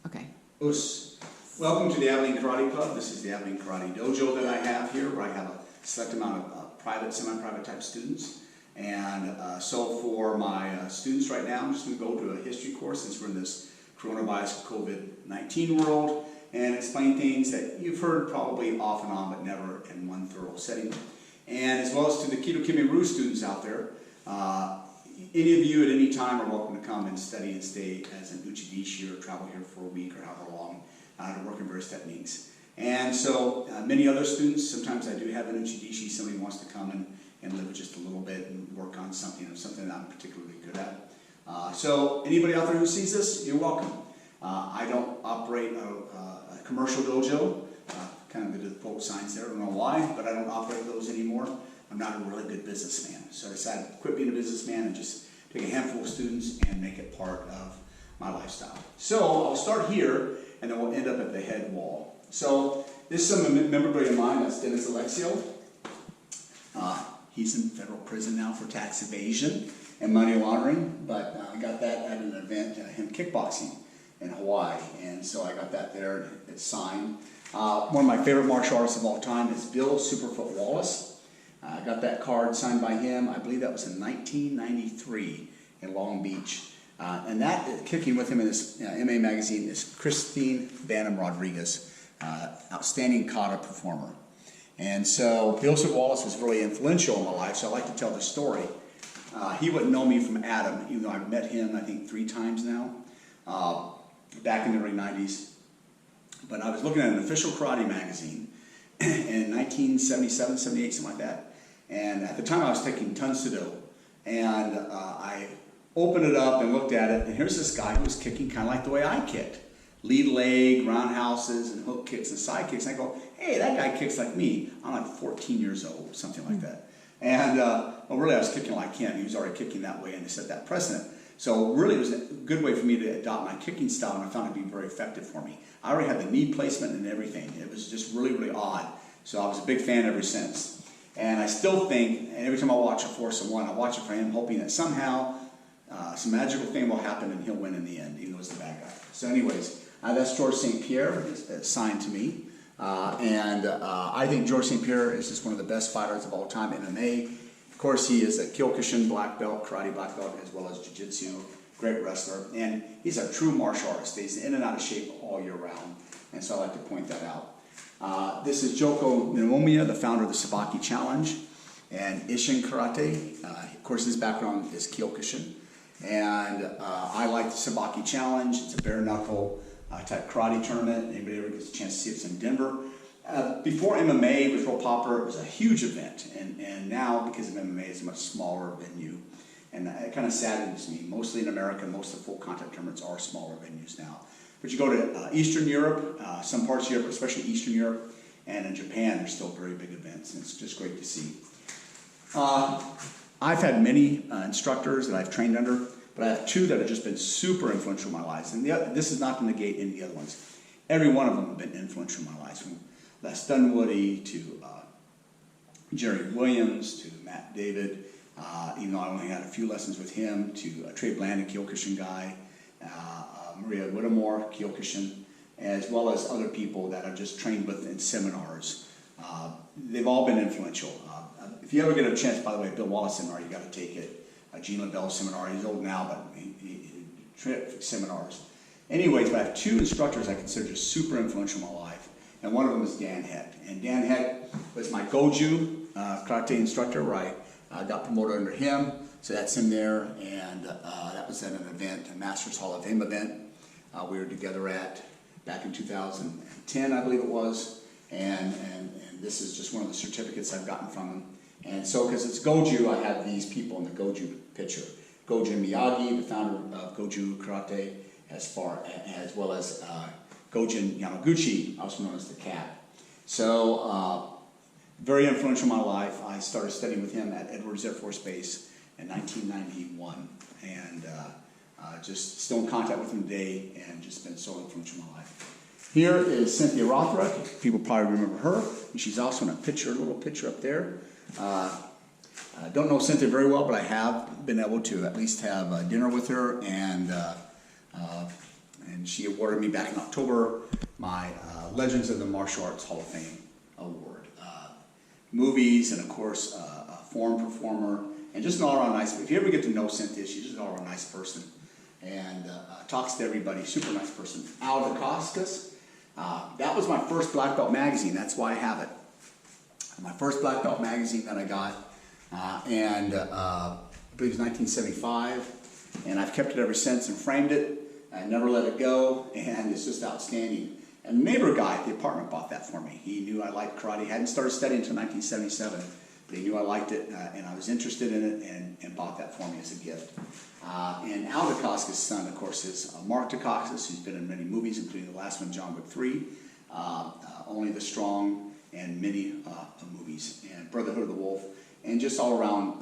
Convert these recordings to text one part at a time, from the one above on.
Okay. Welcome to the Abilene Karate Club. This is the Abilene Karate Dojo that I have here, where I have a select amount of private, semi-private type students. And so for my students right now, I'm just going to go to a history course since we're in this coronavirus COVID-19 world, and explain things that you've heard probably off and on, but never in one thorough setting. And as well as to the Kido Kimi Ryu students out there, any of you at any time are welcome to come and study and stay as an Uchidishi or travel here for a week or however long to work in various techniques. And so many other students, sometimes I do have an Uchidishi, somebody wants to come and live just a little bit and work on something or something that I'm particularly good at. So anybody out there who sees this, you're welcome. I don't operate a commercial dojo, kind of the default signs there, I don't know why, but I don't operate those anymore. I'm not a really good businessman. So I decided to quit being a businessman and just take a handful of students and make it part of my lifestyle. So I'll start here and then we'll end up at the head wall. So this is some memorabilia of mine. That's Dennis Alexio. He's in federal prison now for tax evasion and money laundering, but I got that at an event, him kickboxing in Hawaii, and so I got that there. It's signed. One of my favorite martial artists of all time is Bill Superfoot Wallace. I got that card signed by him. I believe that was in 1993 in Long Beach. And that, kicking with him in this MA magazine, is Christine Banham Rodriguez, outstanding kata performer. And so Bill Superfoot Wallace was really influential in my life, so I like to tell the story. He wouldn't know me from Adam, even though I've met him, I think, 3 times now, back in the early 90s. But I was looking at an official karate magazine in 1977, 78, something like that. And at the time I was taking Tun-Sudo, and I opened it up and looked at it, and here's this guy who was kicking kind of like the way I kicked. Lead leg, roundhouses, and hook kicks and side kicks. And I go, hey, that guy kicks like me. I'm like 14 years old, something like that. And well, really I was kicking like him. He was already kicking that way, and he set that precedent. So really it was a good way for me to adopt my kicking style, and I found it to be very effective for me. I already had the knee placement and everything. It was just really, really odd. So I was a big fan ever since. And I still think, and every time I watch a Force of One, I watch it for him, hoping that somehow some magical thing will happen and he'll win in the end, even though he's the bad guy. So anyways, that's George St. Pierre, signed to me. I think George St. Pierre is just one of the best fighters of all time, MMA. Of course, he is a Kyokushin black belt, karate black belt, as well as jiu-jitsu, great wrestler. And he's a true martial artist. He's in and out of shape all year round. And so I like to point that out. This is Joko Ninomiya, the founder of the Sabaki Challenge and Ishin Karate. Of course, his background is Kyokushin. And I like the Sabaki Challenge. It's a bare knuckle type karate tournament. Anybody ever gets a chance to see it, it's in Denver. Before MMA was real popular, it was a huge event. And now, because of MMA, it's a much smaller venue. And it kind of saddens me. Mostly in America, most of the full contact tournaments are smaller venues now. But you go to Eastern Europe, some parts of Europe, especially Eastern Europe, and in Japan, there's still very big events, and it's just great to see. I've had many instructors that I've trained under, but I have 2 that have just been super influential in my life. And this is not to negate any of the other ones. Every one of them have been influential in my life, from Les Dunwoody to Jerry Williams to Matt David, even though I only had a few lessons with him, to Trey Bland, a Kyokushin guy, Maria Whittemore, Kyokushin, as well as other people that I've just trained with in seminars. They've all been influential. If you ever get a chance, by the way, Bill Wallace seminar, you got to take it. Gene LaBelle seminar, he's old now, but he terrific seminars. Anyways, but I have 2 instructors I consider just super influential in my life, and one of them is Dan Heck. And Dan Heck was my Goju karate instructor, where I got promoted under him. So that's him there, and that was at an event, a Masters Hall of Fame event we were together at back in 2010, I believe it was, and this is just one of the certificates I've gotten from him. And so, because it's Goju, I have these people in the Goju picture. Goju Miyagi, the founder of Goju Karate, as well as Gojin Yamaguchi, also known as the Cat. So, very influential in my life. I started studying with him at Edwards Air Force Base in 1991, and just still in contact with him today, and just been so influential in my life. Here is Cynthia Rothrock. People probably remember her. She's also in a little picture up there. I don't know Cynthia very well, but I have been able to at least have dinner with her and and she awarded me back in October my Legends of the Martial Arts Hall of Fame award. Movies, and of course, a foreign performer, and just an all-around nice. If you ever get to know Cynthia, she's just an all-around nice person, and talks to everybody. Super nice person. Al DeCostas. That was my first black belt magazine. That's why I have it. My first black belt magazine that I got, and I believe it was 1975, and I've kept it ever since and framed it. I never let it go, and it's just outstanding. And a neighbor guy at the apartment bought that for me. He knew I liked karate. Hadn't started studying until 1977, but he knew I liked it, and I was interested in it, and bought that for me as a gift. And Al DeCostas' son, of course, is Mark DeCostas, who's been in many movies, including the last one, John Wick 3, Only the Strong, and many movies, and Brotherhood of the Wolf, and just all around.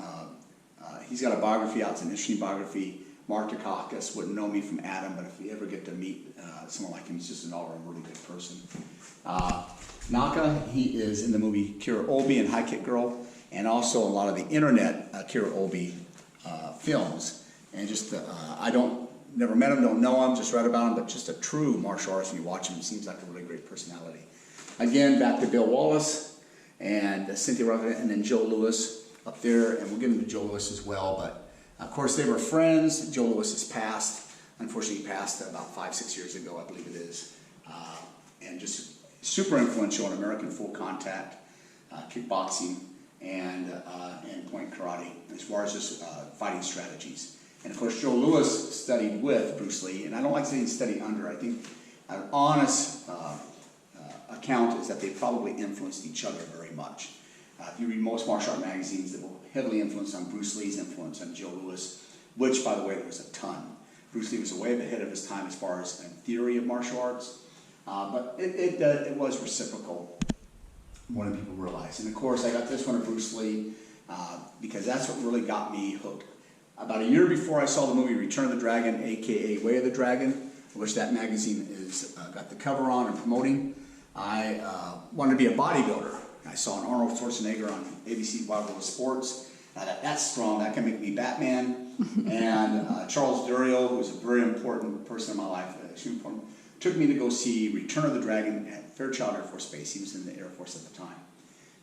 He's got a biography out. It's an interesting biography. Mark DeCostas wouldn't know me from Adam, but if you ever get to meet someone like him, he's just an all-around really good person. Naka, he is in the movie Kira Olby and High Kick Girl, and also a lot of the internet Kira Olby films. And just, never met him, don't know him, just read about him, but just a true martial artist. When you watch him, he seems like a really great personality. Again, back to Bill Wallace and Cynthia Rutherford, and then Joe Lewis up there, and we'll get into Joe Lewis as well. But of course, they were friends. Joe Lewis has passed. Unfortunately, he passed about 5-6 years ago, I believe it is. And just super influential in American full contact, kickboxing, and point karate, as far as just fighting strategies. And of course, Joe Lewis studied with Bruce Lee, and I don't like saying study under. I think an honest account is that they probably influenced each other very much. If you read most martial art magazines, that will heavily influence on Bruce Lee's influence on Joe Lewis, which, by the way, there was a ton. Bruce Lee was way ahead of his time as far as in theory of martial arts, but it was reciprocal more than people realize. And of course, I got this one of Bruce Lee because that's what really got me hooked. About a year before I saw the movie Return of the Dragon, aka Way of the Dragon, which that magazine is got the cover on and promoting, I wanted to be a bodybuilder. I saw an Arnold Schwarzenegger on ABC Wild World of Sports. I thought, that's strong, that can make me Batman. And Charles Duriel, who was a very important person in my life, took me to go see Return of the Dragon at Fairchild Air Force Base. He was in the Air Force at the time.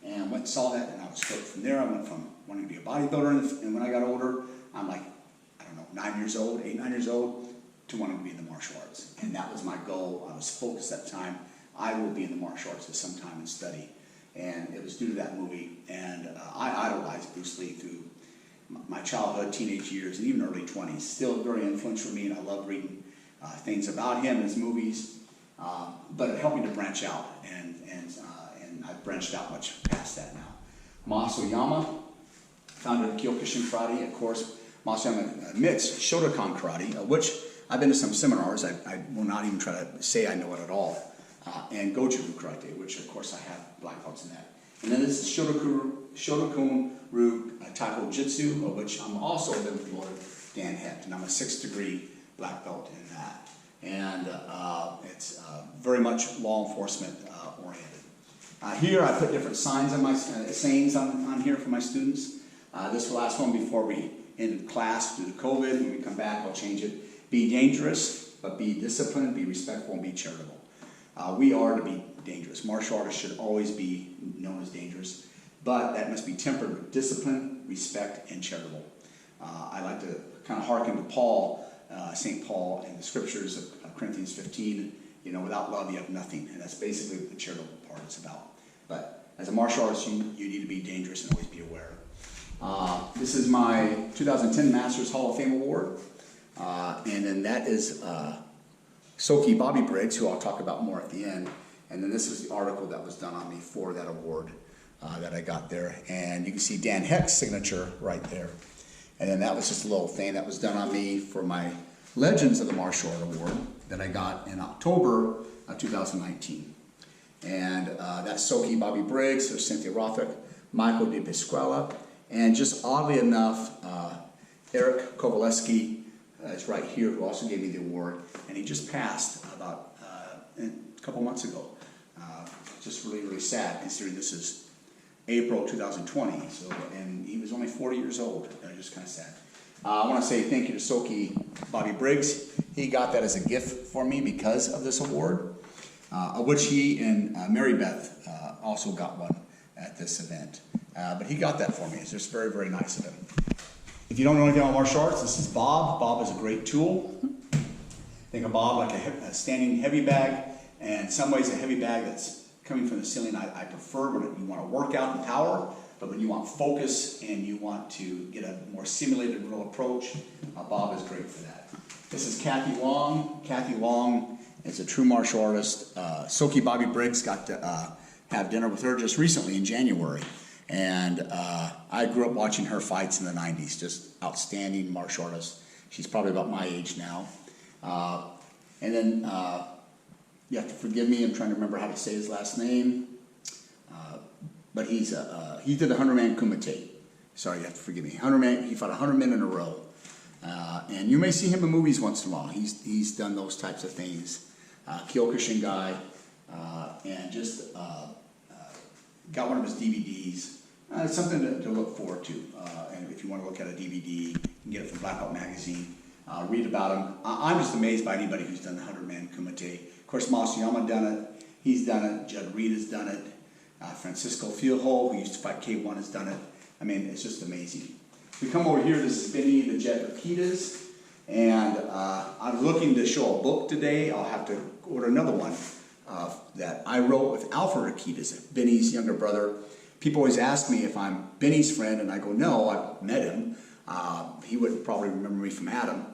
And went and saw that, and I was hooked. From there, I went from wanting to be a bodybuilder, and when I got older, I'm like, I don't know, 9 years old, 8, 9 years old, to wanting to be in the martial arts. And that was my goal. I was focused at the time. I will be in the martial arts at some time and study. And it was due to that movie. And I idolized Bruce Lee through my childhood, teenage years, and even early 20s. Still very influential for me, and I love reading things about him and his movies. But it helped me to branch out, and I've branched out much past that now. Masaoyama, founder of Kyokushin Karate. Of course, Masaoyama admits Shotokan Karate, which I've been to some seminars. I will not even try to say I know it at all. And Goju-Ryu Karate, which of course I have black belts in that. And then this is Shotokan-Ryu Taiko Jitsu, of which I'm also a bit promoted, Dan Hecht, and I'm a 6th degree black belt in that. And it's very much law enforcement oriented. Here I put different signs on my sayings on here for my students. This is the last one before we ended class due to COVID. When we come back, I'll change it. Be dangerous, but be disciplined, be respectful, and be charitable. We are to be dangerous. Martial artists should always be known as dangerous, but that must be tempered with discipline, respect, and charitable. I like to kind of hearken to Paul, St. Paul, in the scriptures of Corinthians 15, without love you have nothing, and that's basically what the charitable part is about. But as a martial artist, you need to be dangerous and always be aware. This is my 2010 Masters Hall of Fame Award, and then that is Soki Bobby Briggs, who I'll talk about more at the end. And then this is the article that was done on me for that award that I got there. And you can see Dan Hecht's signature right there. And then that was just a little thing that was done on me for my Legends of the Martial Art Award that I got in October of 2019. And that's Soki Bobby Briggs, there's Cynthia Rothwick, Michael De Pasquale, and just oddly enough, Eric Kowaleski is right here, who also gave me the award, and he just passed about a couple months ago. Just really, really sad, considering this is April 2020, and he was only 40 years old. Just kind of sad. I want to say thank you to Soki Bobby Briggs. He got that as a gift for me because of this award, of which he and Mary Beth also got one at this event. But he got that for me. It's just very, very nice of him. If you don't know anything about martial arts, this is Bob. Bob is a great tool. Think of Bob like a standing heavy bag, and in some ways a heavy bag that's coming from the ceiling. I prefer when you want to work out and power, but when you want focus and you want to get a more simulated real approach, Bob is great for that. This is Kathy Long. Kathy Long is a true martial artist. Soki Bobby Briggs got to have dinner with her just recently in January. And I grew up watching her fights in the 90s, just outstanding martial artist. She's probably about my age now. And then you have to forgive me, I'm trying to remember how to say his last name. But he did the 100-man Kumite. Sorry, you have to forgive me. He fought 100 men in a row. And you may see him in movies once in a while. He's done those types of things. Kyokushin guy, and just got one of his DVDs. It's something to look forward to. And if you want to look at a DVD, you can get it from Blackout Magazine. Read about him. I'm just amazed by anybody who's done the 100-man Kumite. Of course, Masuyama done it. He's done it. Judd Reed has done it. Francisco Fieldhole, who used to fight K1, has done it. I mean, it's just amazing. We come over here. This is Benny the Jet Urquidez. And I'm looking to show a book today. I'll have to order another one that I wrote with Alfred Urquidez, Benny's younger brother. People always ask me if I'm Benny's friend, and I go, no, I've met him. He would probably remember me from Adam.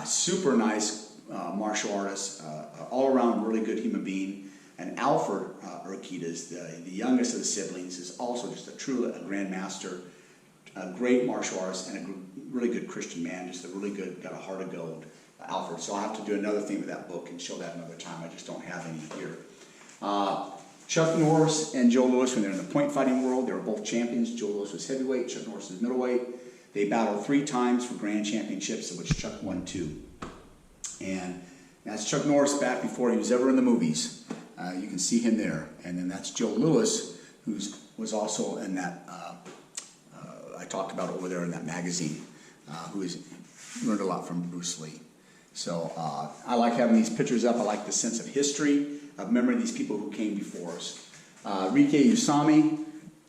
Super nice martial artist, all around really good human being. And Alfred Urquidez, the youngest of the siblings, is also just a true grandmaster, a great martial artist, and a really good Christian man, just a really good, got a heart of gold, Alfred. So I'll have to do another thing with that book and show that another time. I just don't have any here. Chuck Norris and Joe Louis, when they're in the point fighting world, they were both champions. Joe Louis was heavyweight, Chuck Norris was middleweight. They battled 3 times for grand championships, of which Chuck won 2. And that's Chuck Norris back before he was ever in the movies. You can see him there. And then that's Joe Louis, who was also in that, I talked about over there in that magazine, who has learned a lot from Bruce Lee. So I like having these pictures up. I like the sense of history, of remembering these people who came before us. Rike Usami,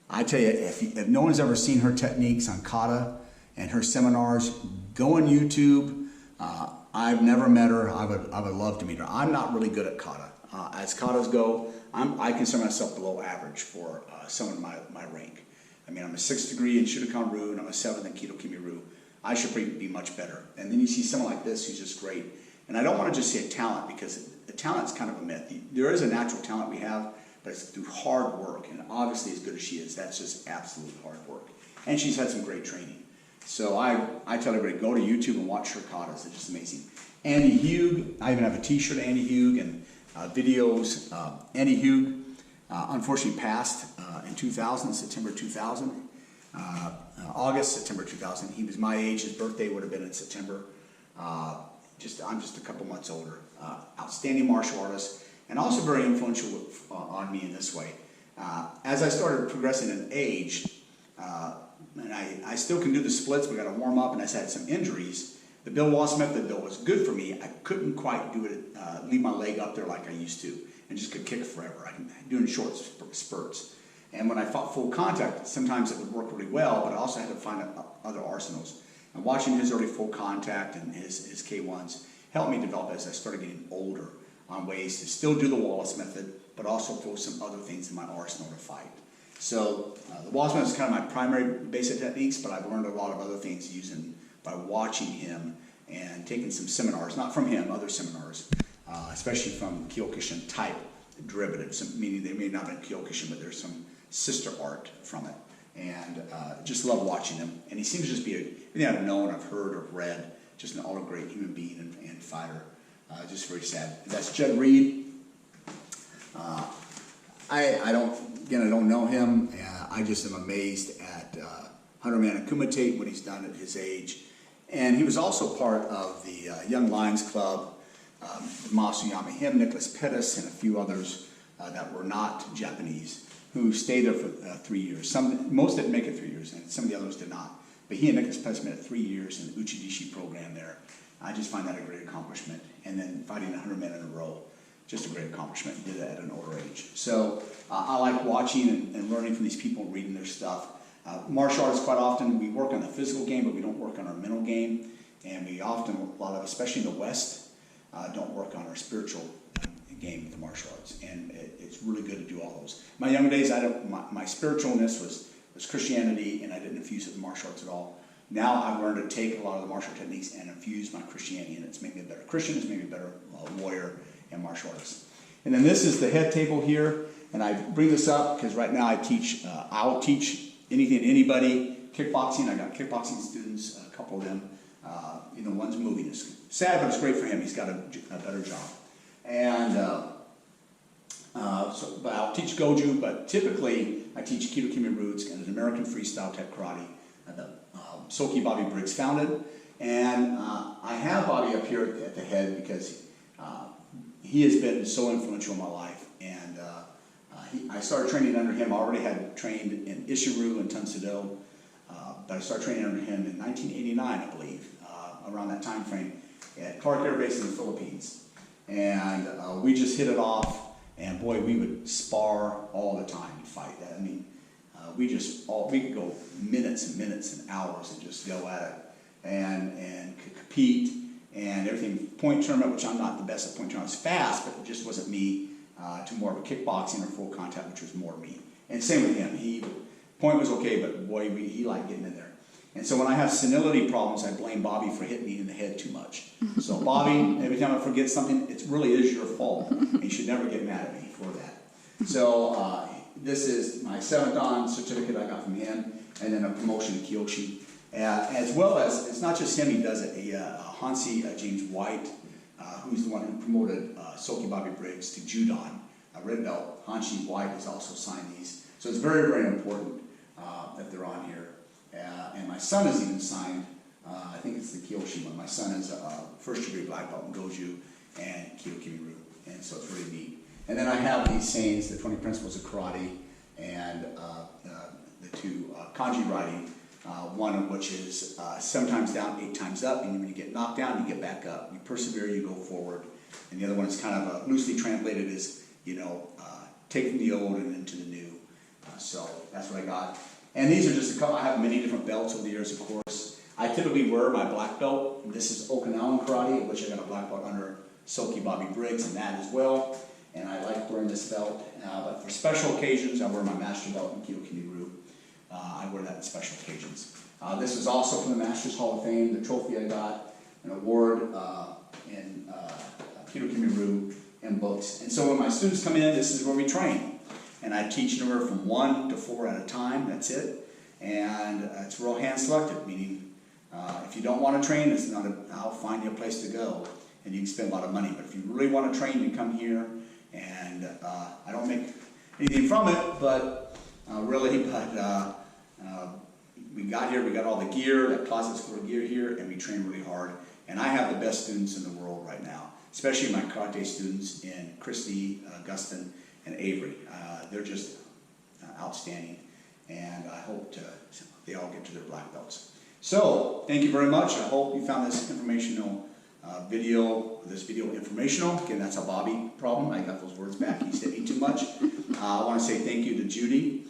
I tell you, if no one's ever seen her techniques on kata and her seminars, go on YouTube. I've never met her. I would love to meet her. I'm not really good at kata. As katas go, I consider myself below average for someone in my rank. I mean, I'm a 6th degree in Shudokan-ryu, and I'm a 7th in Kido-Kimi-ryu. I should be much better. And then you see someone like this who's just great. And I don't want to just say talent, because the talent's kind of a myth. There is a natural talent we have, but it's through hard work. And obviously, as good as she is, that's just absolute hard work. And she's had some great training. So I tell everybody, go to YouTube and watch her katas. It's just amazing. Andy Hugh, I even have a t-shirt of Andy Hugh and videos. Andy Hugh unfortunately passed in 2000, September 2000. September 2000. He was my age. His birthday would have been in September. I'm just a couple months older. Outstanding martial artist, and also very influential on me in this way. As I started progressing in age, and I still can do the splits, but got to warm up, and I had some injuries. The Bill Wallace method, though, was good for me. I couldn't quite do it, leave my leg up there like I used to, and just could kick forever. I can do it in short spurts. And when I fought full contact, sometimes it would work really well, but I also had to find other arsenals. And watching his early full contact and his K1s helped me develop as I started getting older on ways to still do the Wallace method, but also throw some other things in my arsenal to fight. So the Wallace method is kind of my primary basic techniques, but I've learned a lot of other things using by watching him and taking some seminars, not from him, other seminars, especially from Kyokushin type derivatives, meaning they may not be Kyokushin, but there's some sister art from it. And just love watching him. And he seems to just be everything I've known, I've heard, or read, just an all great human being and fighter. Just very sad. That's Judd Reed. I don't know him. I just am amazed at Hunter Man Kumite, what he's done at his age. And he was also part of the Young Lions Club, Masuyama, him, Nicholas Pettis, and a few others that were not Japanese, who stayed there for 3 years. Most didn't make it 3 years, and some of the others did not. But he and Nicholas spent 3 years in the Uchidishi program there. I just find that a great accomplishment. And then fighting 100 men in a row, just a great accomplishment. He did that at an older age. So I like watching and learning from these people, reading their stuff. Martial arts, quite often, we work on the physical game, but we don't work on our mental game. And we often, a lot of, especially in the West, don't work on our spiritual game with the martial arts. And it's really good to do all those. My young days, my spiritualness was Christianity, and I didn't infuse it with martial arts at all. Now I've learned to take a lot of the martial techniques and infuse my Christianity, and it's made me a better Christian, it's made me a better warrior and martial artist. And then this is the head table here, and I bring this up because right now I'll teach anything to anybody. Kickboxing, I got kickboxing students, a couple of them. One's moving. It's sad, but it's great for him. He's got a better job. And but I'll teach Goju, but typically I teach Kidokimi roots and an American freestyle tech karate that Soki Bobby Briggs founded. And I have Bobby up here at the head because he has been so influential in my life. And I started training under him. I already had trained in Ishiru and Tunsudo, but I started training under him in 1989, I believe, around that time frame at Clark Air Base in the Philippines. And we just hit it off. And boy, we would spar all the time and fight. I mean, we could go minutes and minutes and hours and just go at it and compete and everything. Point tournament, which I'm not the best at point tournament. It's fast, but it just wasn't me. To more of a kickboxing or full contact, which was more me. And same with him. Point was okay, but boy, he liked getting in there. And so when I have senility problems, I blame Bobby for hitting me in the head too much. So Bobby, every time I forget something, it really is your fault. And you should never get mad at me for that. So this is my 7th Dan certificate I got from him, and then a promotion to Kyoshi. As well as, it's not just him, he does it. Hansi James White, who's the one who promoted Soki Bobby Briggs to Judon, red belt. Hansi White has also signed these. So it's very, very important that they're on here. And my son has even signed, I think it's the Kyoshi one. My son is a first degree black belt in Goju and Kidokimi-ryu. And so it's really neat. And then I have these sayings, the 20 principles of karate, and the 2 kanji writing. One of which is 7 times down, 8 times up. And when you get knocked down, you get back up. You persevere, you go forward. And the other one is kind of loosely translated as, take from the old and into the new. So that's what I got. And these are just a couple. I have many different belts over the years, of course. I typically wear my black belt. This is Okinawan karate, which I got a black belt under Soki Bobby Briggs and that as well. And I like wearing this belt. But for special occasions, I wear my master belt in Kidokimi-ryu. I wear that in special occasions. This is also from the Masters Hall of Fame, the trophy I got, an award in Kidokimi-ryu and books. And so when my students come in, this is where we train. And I teach anywhere from 1 to 4 at a time, that's it. And it's real hand selected, meaning if you don't want to train, I'll find you a place to go. And you can spend a lot of money. But if you really want to train, you come here. And I don't make anything from it, but we got here, we got all the gear, that closet's full of gear here, and we train really hard. And I have the best students in the world right now, especially my karate students in Christy, Augustin, and Avery. They're just outstanding, and I hope they all get to their black belts. So, thank you very much. I hope you found this informational video informational. Again, that's a Bobby problem. I got those words back. He said me too much. I want to say thank you to Judy,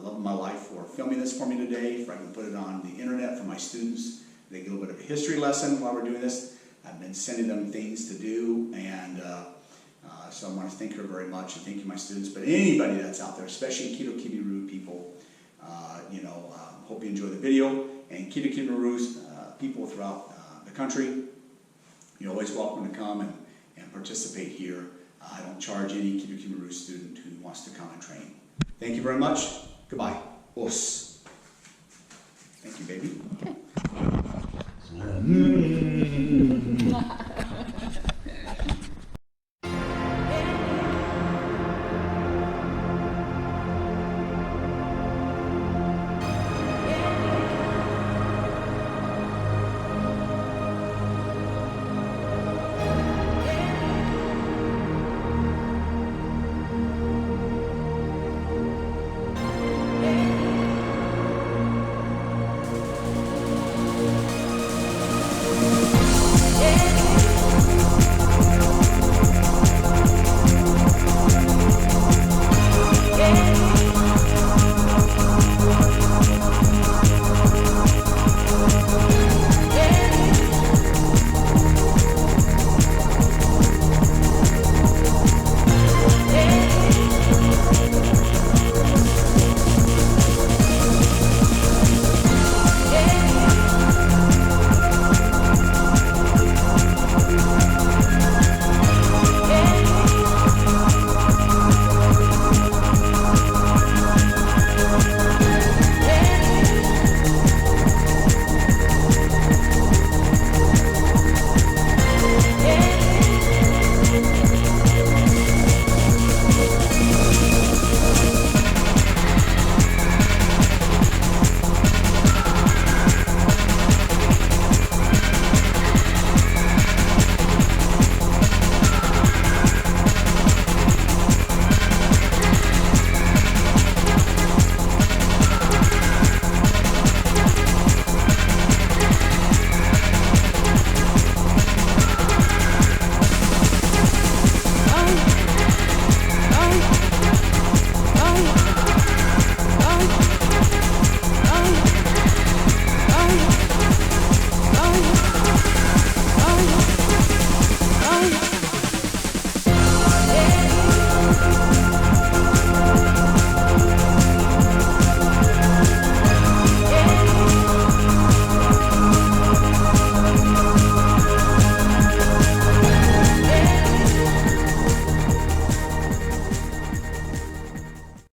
love of my life, for filming this for me today. If I can put it on the internet for my students, they get a little bit of a history lesson while we're doing this. I've been sending them things to do, and so I want to thank her very much, and thank you, my students. But anybody that's out there, especially Kidokimi-ryu people, hope you enjoy the video. And Kidokimi-ryu people throughout the country, you're always welcome to come and participate here. I don't charge any Kidokimi-ryu student who wants to come and train. Thank you very much. Goodbye. Os. Thank you, baby. Okay.